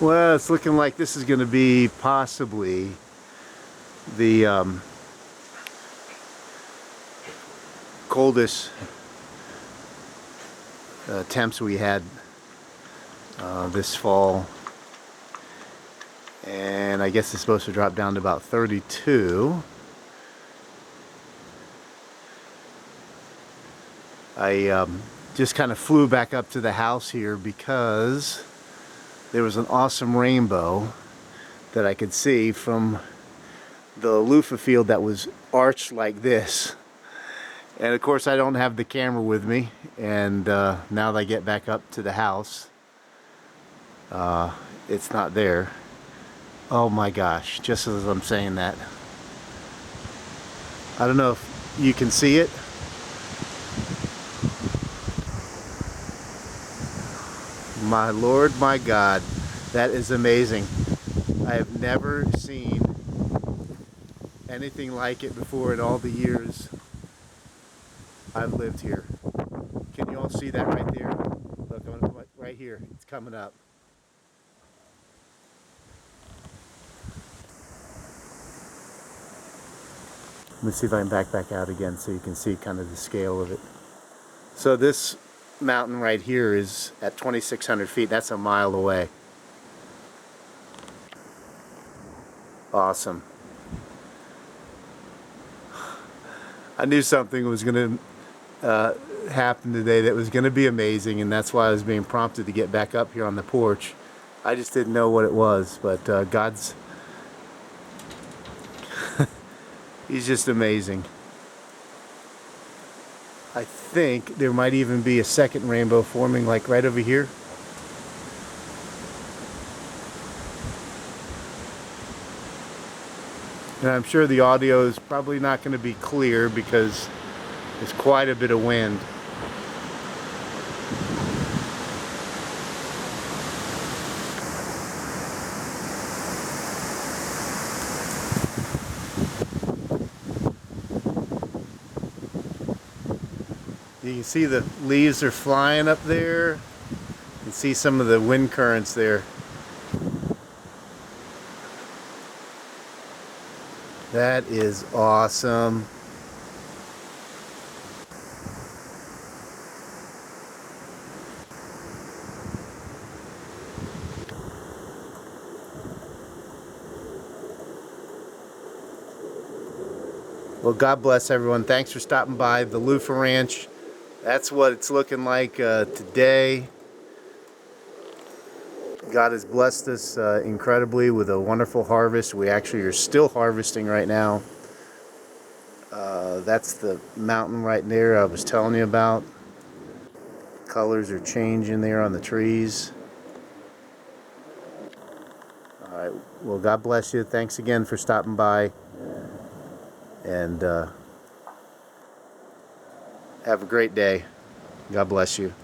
Well, it's looking like this is going to be possibly the coldest temps we had this fall, and I guess it's supposed to drop down to about 32. I just kind of flew back up to the house here because there was an awesome rainbow that I could see from the loofah field that was arched like this. And of course I don't have the camera with me, and now that I get back up to the house, it's not there. Oh my gosh, just as I'm saying that. I don't know if you can see it. My Lord, my God, that is amazing. I have never seen anything like it before in all the years I've lived here. Can you all see that right there? Look, I'm gonna put right here. It's coming up. Let me see if I can back out again so you can see kind of the scale of it. So this mountain right here is at 2,600 feet. That's a mile away. Awesome. I knew something was going to happen today that was going to be amazing, and that's why I was being prompted to get back up here on the porch. I just didn't know what it was, but God's He's just amazing. I think there might even be a second rainbow forming, like right over here. And I'm sure the audio is probably not going to be clear because there's quite a bit of wind. You can see the leaves are flying up there. You can see some of the wind currents there. That is awesome. Well, God bless everyone. Thanks for stopping by the Luffaranch. That's what it's looking like today. God has blessed us incredibly with a wonderful harvest. We actually are still harvesting right now. That's the mountain right there I was telling you about. Colors are changing there on the trees. All right. Well, God bless you. Thanks again for stopping by. And have a great day. God bless you.